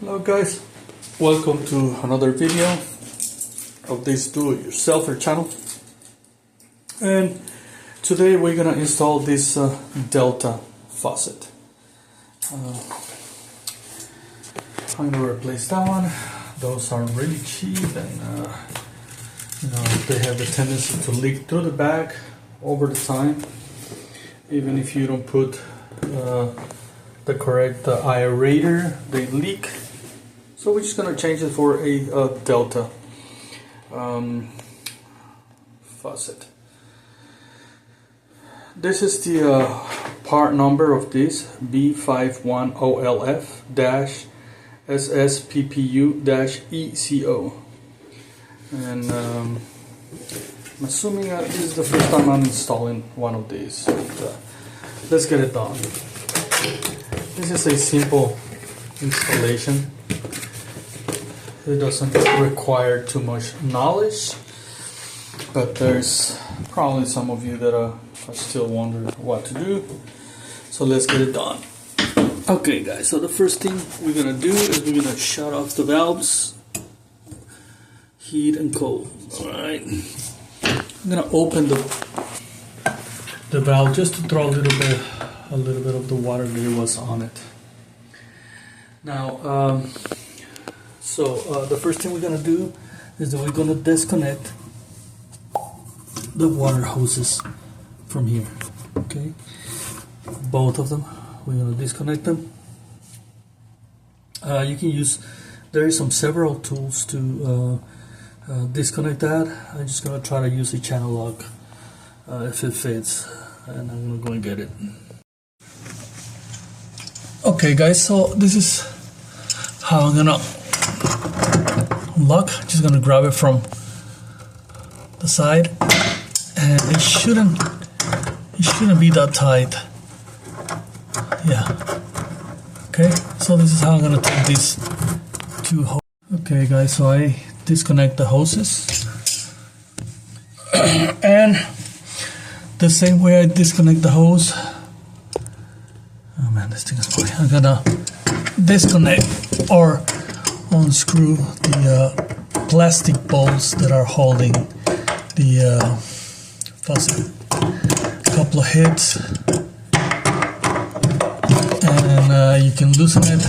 Hello guys, welcome to another video of this do-it-yourselfer channel. And today we're gonna install this Delta faucet. I'm gonna replace that one. Those are really cheap and they have the tendency to leak through the bag over the time, even if you don't put the correct aerator, they leak. So we're just gonna change it for a Delta faucet. This is the part number of this B510LF-PPU-ECO, and I'm assuming this is the first time I'm installing one of these. Let's get it done. This is a simple installation. It doesn't require too much knowledge, but there's probably some of you that are still wondering what to do. So let's get it done. Okay guys, so the first thing we're gonna do is we're gonna shut off the valves, heat and cold. Alright, I'm gonna open the valve just to throw a little bit of the water that was on it. Now the first thing we're gonna do is that we're gonna disconnect the water hoses from here. Okay, both of them. We're gonna disconnect them. You can use. There is several tools to disconnect that. I'm just gonna try to use a channel lock if it fits, and I'm gonna go and get it. Okay, guys. So this is how I'm gonna unlock. Just gonna grab it from the side, and it shouldn't be that tight. Yeah. Okay, so this is how I'm gonna take these two hoses. Okay guys, so I disconnect the hoses, and the same way I disconnect the hose, oh man, this thing is funny. I'm gonna disconnect or unscrew the plastic bolts that are holding the faucet. A couple of hits, and you can loosen it.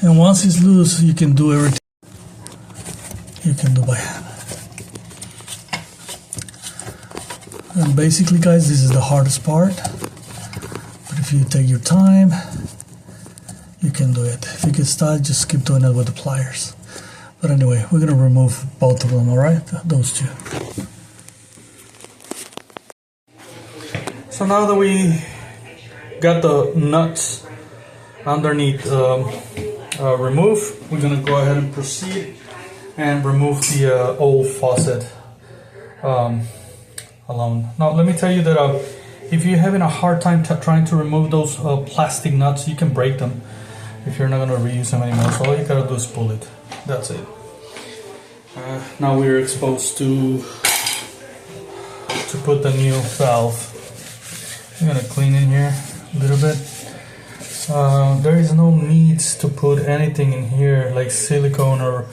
And once it's loose, you can do everything you can do by hand. And basically, guys, this is the hardest part. But if you take your time, you can do it. If you get stuck, just keep doing it with the pliers. But anyway, we're gonna remove both of them, alright? Those two. So now that we got the nuts underneath removed, we're gonna go ahead and proceed and remove the old faucet alone. Now let me tell you that if you're having a hard time trying to remove those plastic nuts, you can break them if you're not gonna reuse them anymore. So all you gotta do is pull it. That's it. Now we're exposed to put the new valve. I'm gonna clean in here a little bit. There is no need to put anything in here like silicone or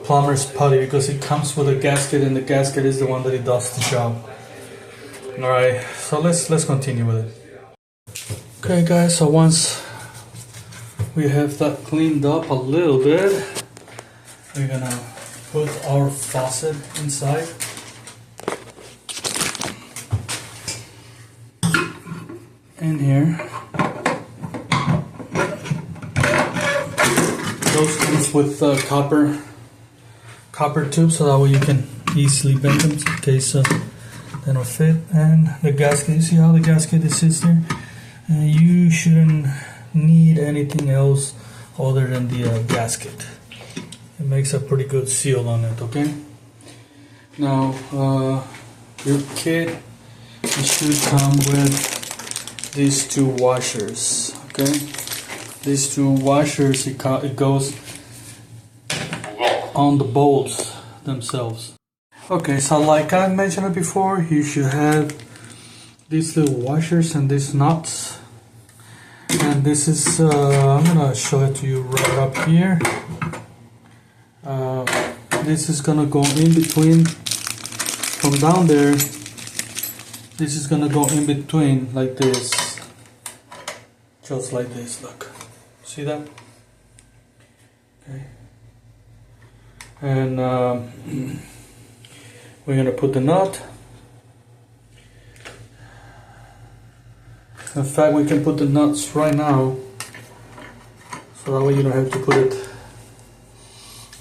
plumber's putty, because it comes with a gasket, and the gasket is the one that it does the job. Alright, so let's continue with it. Okay guys, so once we have that cleaned up a little bit, we're gonna put our faucet inside. In here. Those comes with copper tubes, so that way you can easily bend them in case they don't fit. And the gasket, you see how the gasket sits there? You shouldn't need anything else other than the gasket. It makes a pretty good seal on it, okay? Now, your kit, it should come with these two washers, okay? These two washers, it goes on the bolts themselves. Okay, so like I mentioned before, you should have these little washers and these nuts. And And this is, I'm gonna show it to you right up here. This is gonna go in between, from down there, this is gonna go in between like this, just like this, look. See that? Okay. And we're gonna put the nut. In fact, we can put the nuts right now, so that way you don't have to put it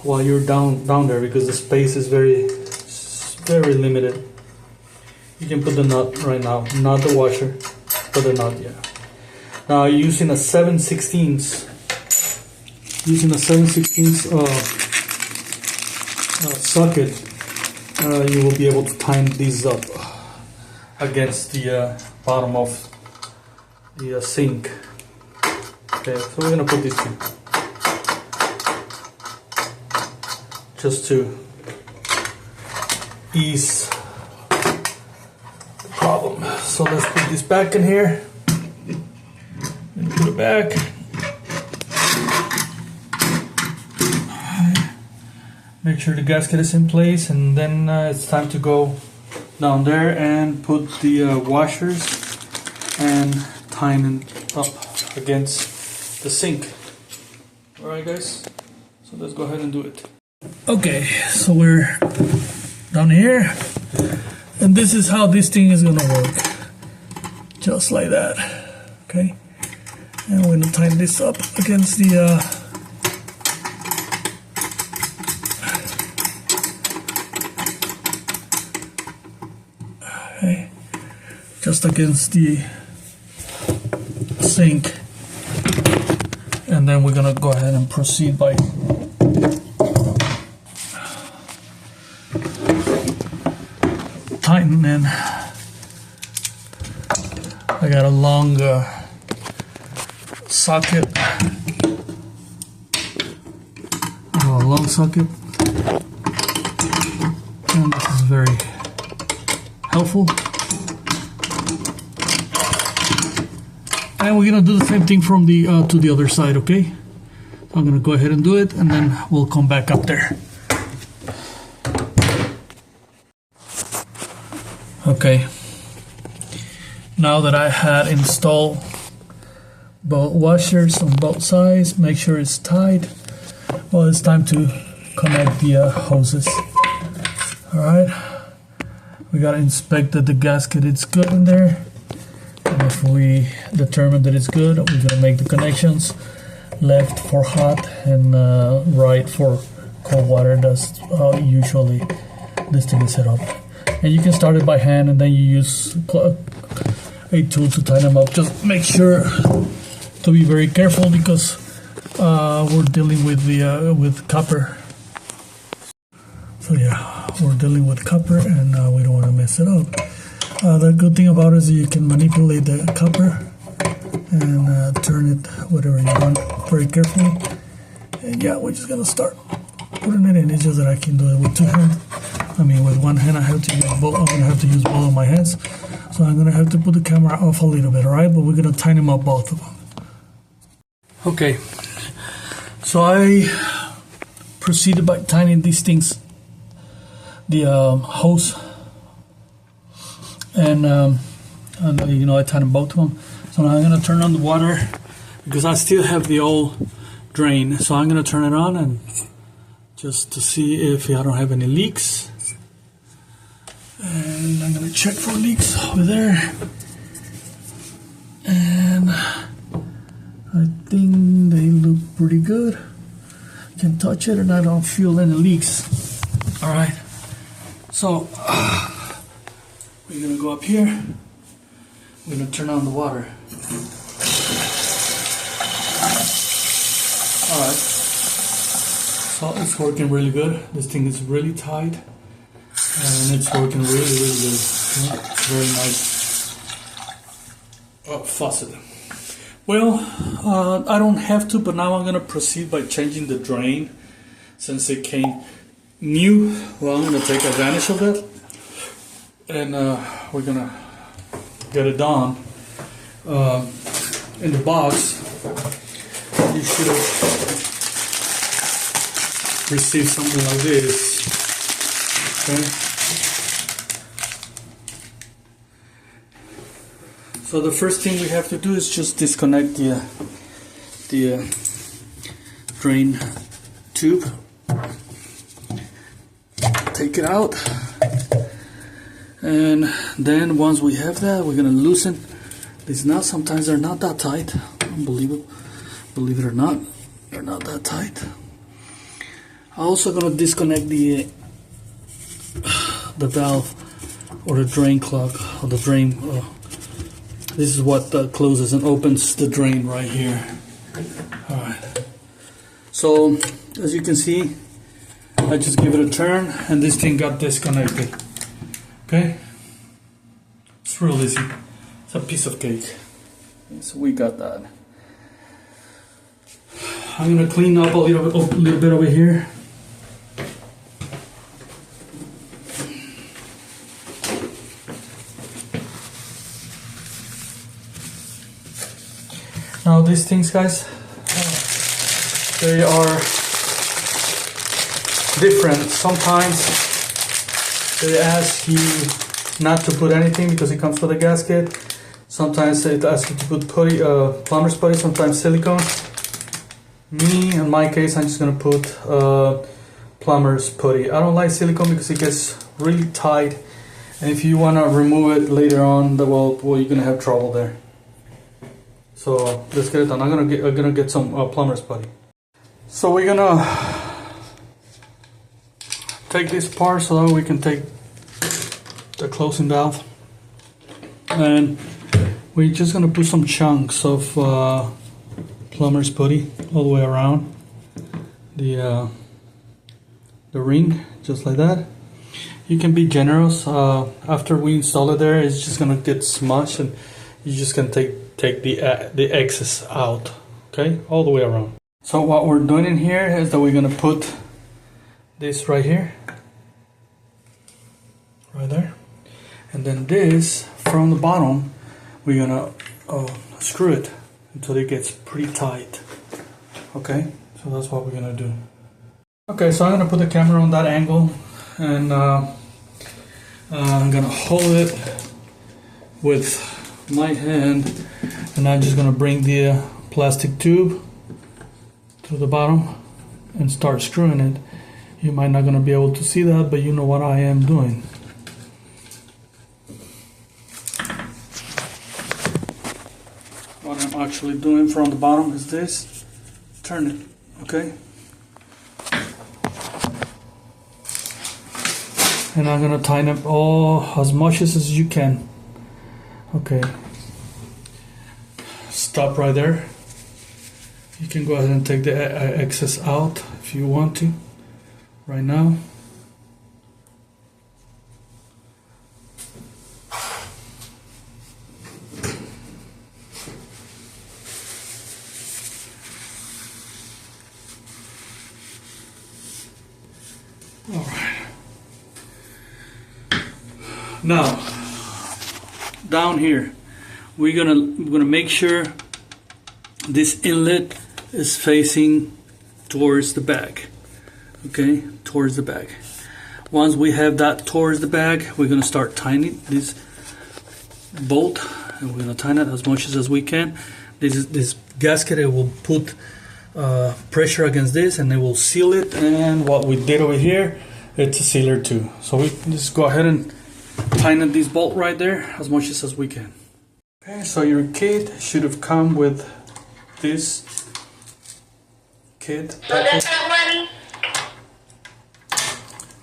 while you're down there, because the space is very limited. You can put the nut right now, not the washer, but the nut, yeah. Now using a 7/16 socket, you will be able to tighten these up against the bottom of the sink. Okay, so we're gonna put these two just to ease the problem. So let's put this back in here and put it back. Make sure the gasket is in place, and then it's time to go down there and put the washers and tighten up against the sink. Alright guys, so let's go ahead and do it. Okay, so we're down here, and this is how this thing is gonna work. Just like that. Okay, and we're gonna tighten this up against the okay, just against the sink, and then we're gonna go ahead and proceed by tightening. I got a long socket, and this is very helpful. And we're gonna do the same thing from the to the other side, okay? So I'm gonna go ahead and do it, and then we'll come back up there. Okay. Now that I had installed both washers on both sides, make sure it's tight. Well, it's time to connect the hoses. All right. We gotta inspect that the gasket is good in there. And if we determine that it's good, we're gonna make the connections. Left for hot and right for cold water. That's how usually this thing is set up. And you can start it by hand, and then you use a tool to tighten them up. Just make sure to be very careful, because we're dealing with copper. So yeah, we're dealing with copper, and we don't want to mess it up. The good thing about it is you can manipulate the copper and turn it whatever you want very carefully. And yeah, we're just gonna start putting it in. It's just that I can do it with two hands. I mean, with one hand I have to use both. I'm gonna have to use both of my hands, so I'm gonna have to put the camera off a little bit, all right? But we're gonna tighten them up, both of them. Okay, so I proceeded by tightening these things, the hose, and you know, I tightened both of them. So now I'm gonna turn on the water, because I still have the old drain. So I'm gonna turn it on, and just to see if I don't have any leaks. And I'm gonna check for leaks over there. And I think they look pretty good. I can touch it and I don't feel any leaks. All right. So we're gonna go up here. We're gonna turn on the water. All right. So it's working really good. This thing is really tight, and it's working really, really good. It's very nice faucet. Well, I don't have to, but now I'm gonna proceed by changing the drain, since it came new. Well, I'm gonna take advantage of it, and we're gonna get it done in the box. you should have received something like this. Okay. So the first thing we have to do is just disconnect the drain tube. Take it out, and then once we have that, we're gonna loosen these nuts. Sometimes they're not that tight. Unbelievable, believe it or not, they're not that tight. I'm also gonna disconnect the valve or the drain plug or the drain. This is what closes and opens the drain right here. All right. So as you can see, I just give it a turn and this thing got disconnected. Okay, it's real easy. It's a piece of cake. Okay, so we got that. I'm gonna clean up a little bit over here. Now these things, guys, they are different. Sometimes they ask you not to put anything because it comes with a gasket. Sometimes it asks you to put putty, plumber's putty, sometimes silicone. Me, in my case, I'm just gonna put plumber's putty. I don't like silicone because it gets really tight, and if you wanna remove it later on, well, you're gonna have trouble there. So let's get it done. I'm gonna get some plumber's putty. So we're gonna take this apart so that we can take the closing valve, and we're just gonna put some chunks of plumber's putty all the way around the ring, just like that. You can be generous. After we install it there, it's just gonna get smushed, and you just can take the excess out. Okay, all the way around. So what we're doing in here is that we're gonna put this right here, right there, and then this from the bottom we're gonna screw it until it gets pretty tight. Okay, so that's what we're gonna do. Okay, so I'm gonna put the camera on that angle, and I'm gonna hold it with my hand, and I'm just gonna bring the plastic tube to the bottom and start screwing it. You might not gonna be able to see that, but you know what I am doing. What I'm actually doing from the bottom is this. Turn it, okay? And I'm gonna tighten up as much as you can. Okay. Stop right there. You can go ahead and take the excess out if you want to right now. All right. Now, down here, we're gonna make sure this inlet is facing towards the back. Okay, towards the back. Once we have that towards the back, we're gonna start tightening this bolt, and we're gonna tighten it as much as we can. This gasket, it will put pressure against this, and it will seal it. And what we did over here, it's a sealer too. So we just go ahead and tighten this bolt right there as much as we can. Okay, so your kit should have come with this kit package.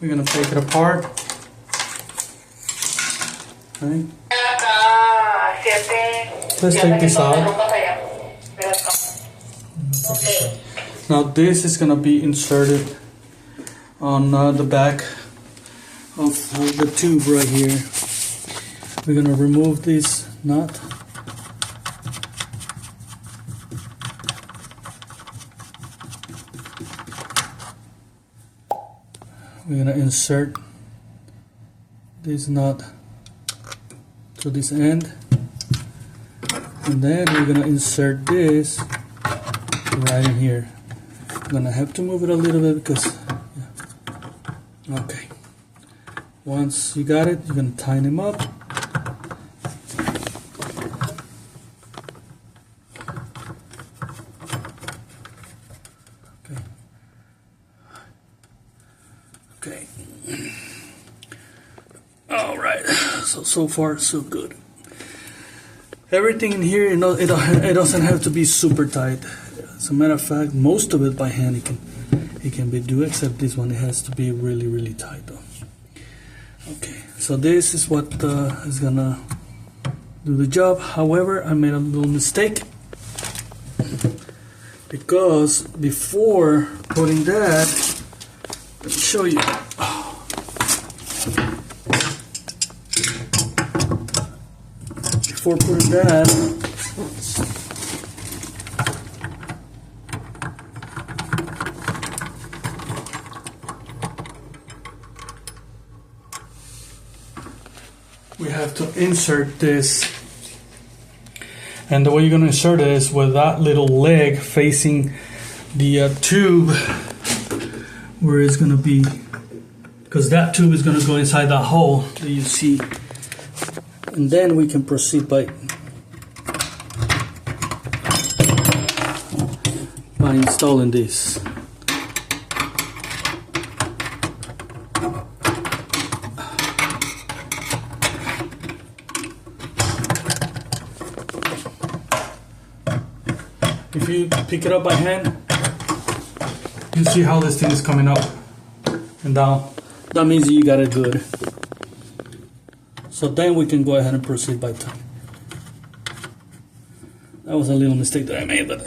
We're gonna take it apart. Okay. Let's take this out. Now this is gonna be inserted on the back of the tube right here. We're gonna remove this nut. We're gonna insert this nut to this end, and then we're gonna insert this right in here. I'm gonna have to move it a little bit because, yeah. Okay. Once you got it, you're gonna tighten them up. Okay. Okay. All right. So far so good. Everything in here, you know, it doesn't have to be super tight. As a matter of fact, most of it by hand it can be do, except this one, it has to be really, really tight though. Okay, so this is what is gonna do the job. However, I made a little mistake because before putting that, let me show you. Before putting that, we have to insert this, and the way you're going to insert it is with that little leg facing the tube where it's going to be, because that tube is going to go inside that hole that you see. And then we can proceed by installing this. If you pick it up by hand, you see how this thing is coming up and down. That means you got it good. So then we can go ahead and proceed by time. That was a little mistake that I made, but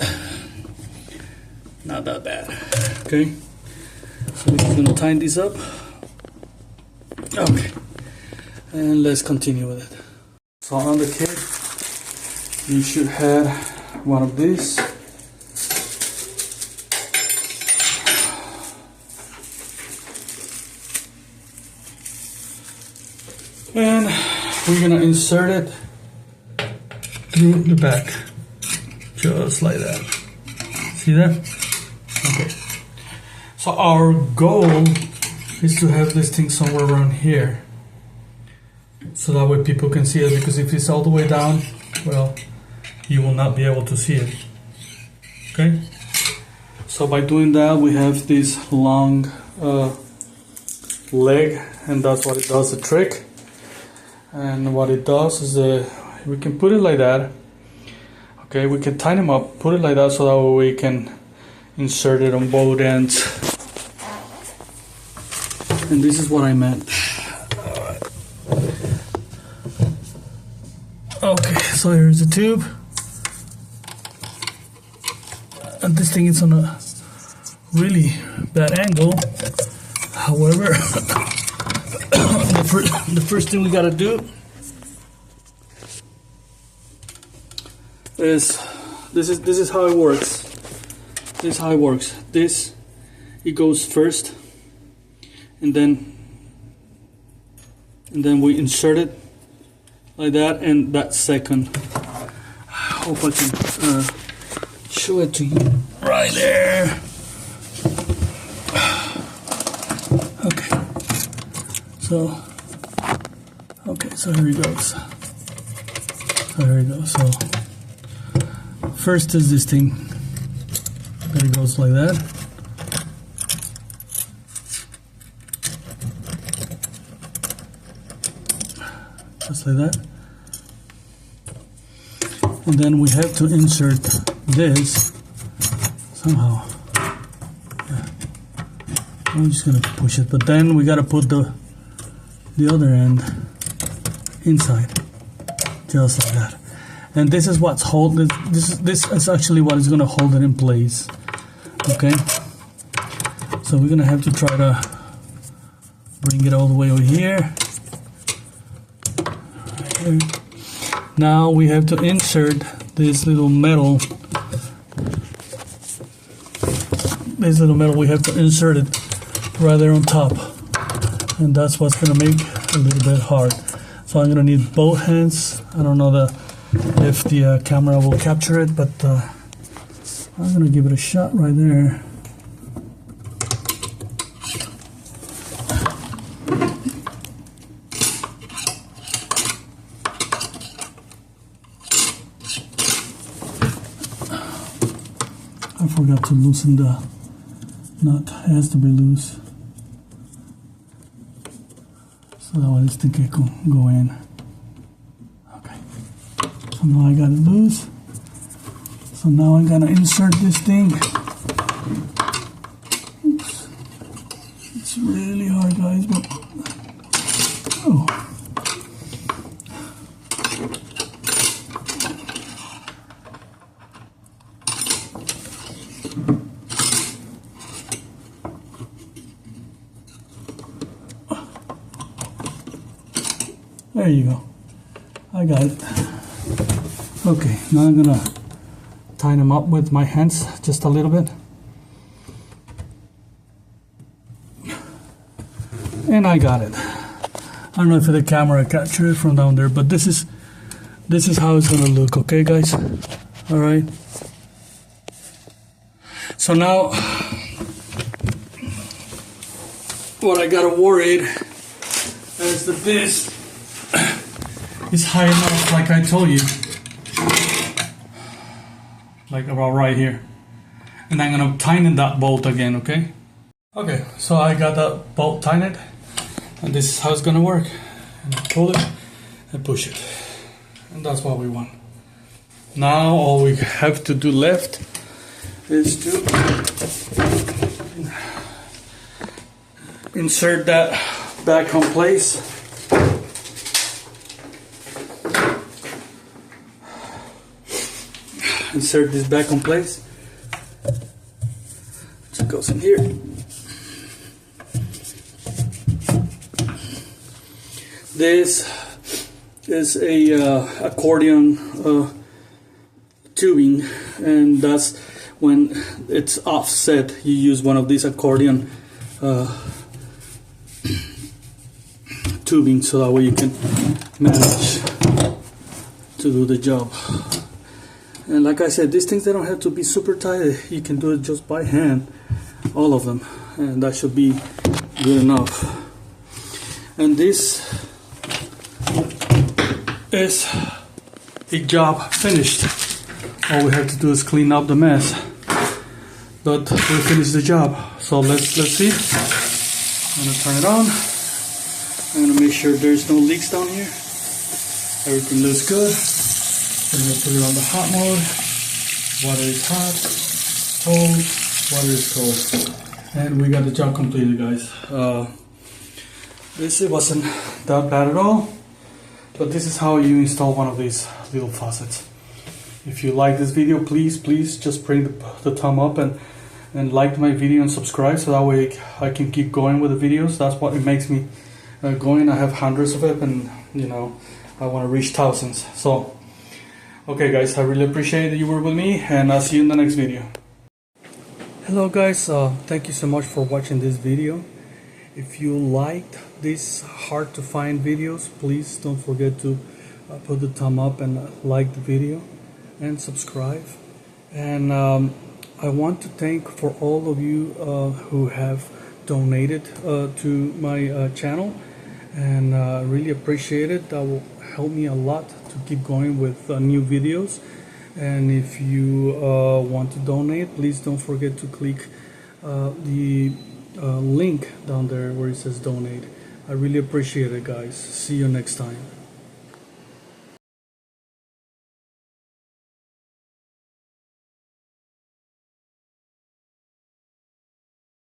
not that bad. Okay, so we're just gonna tighten this up. Okay, and let's continue with it. So on the kit, you should have one of these. And we're gonna insert it through the back, just like that. See that? Okay. So our goal is to have this thing somewhere around here, so that way people can see it, because if it's all the way down, well, you will not be able to see it. Okay? So by doing that, we have this long leg, and that's what it does the trick. And what it does is we can put it like that. Okay, we can tighten them up, put it like that, so that way we can insert it on both ends. And this is what I meant. Okay, so here's the tube. And this thing is on a really bad angle. However, the first thing we gotta do is this is how it works. This is how it works. It goes first, and then we insert it like that, and that second. I hope I can show it to you right there. Okay. So here it goes. So first is this thing. There it goes like that. Just like that. And then we have to insert this somehow. Yeah. I'm just gonna push it, but then we gotta put the other end inside, just like that. And this is what's holding. This is actually what is gonna hold it in place. Okay. So we're gonna have to try to bring it all the way over here. Right here. Now we have to insert this little metal. We have to insert it right there on top, and that's what's gonna make it a little bit hard. So I'm gonna need both hands. I don't know if the camera will capture it, but I'm gonna give it a shot right there. I forgot to loosen the nut. It has to be loose, so that way this thing can go in. Okay, so now I got it loose. So now I'm gonna insert this thing. Oops. It's really hard, guys, but oh. There you go. I got it. Okay, now I'm gonna tighten them up with my hands just a little bit. And I got it. I don't know if the camera captured it from down there, but this is how it's gonna look, okay guys? Alright. So now what I gotta worry is that this is high enough, like I told you, like about right here, and I'm gonna tighten that bolt again. Okay, so I got that bolt tightened, and this is how it's gonna work. And I pull it and push it, and that's what we want. Now all we have to do left is to insert that back on place. Insert this back on place. It goes in here. This is a accordion tubing, and that's when it's offset. You use one of these accordion tubing, so that way you can manage to do the job. And like I said, these things, they don't have to be super tight. You can do it just by hand, all of them, and that should be good enough. And this is a job finished. All we have to do is clean up the mess, but we finished the job. So let's see. I'm gonna turn it on. I'm gonna make sure there's no leaks down here. Everything looks good. I'm going to put it on the hot mode. Water is hot, cold, water is cold. And we got the job completed, guys. This wasn't that bad at all, but this is how you install one of these little faucets. If you like this video, please just bring the thumb up and like my video and subscribe, so that way I can keep going with the videos. That's what it makes me going. I have hundreds of it, and you know, I want to reach thousands. So okay guys, I really appreciate that you were with me, and I'll see you in the next video. Hello guys, thank you so much for watching this video. If you liked these hard to find videos, please don't forget to put the thumb up and like the video and subscribe. And I want to thank for all of you who have donated to my channel, and really appreciate it. That will help me a lot to keep going with new videos. And if you want to donate, please don't forget to click the link down there where it says donate. I really appreciate it, guys. See you next time.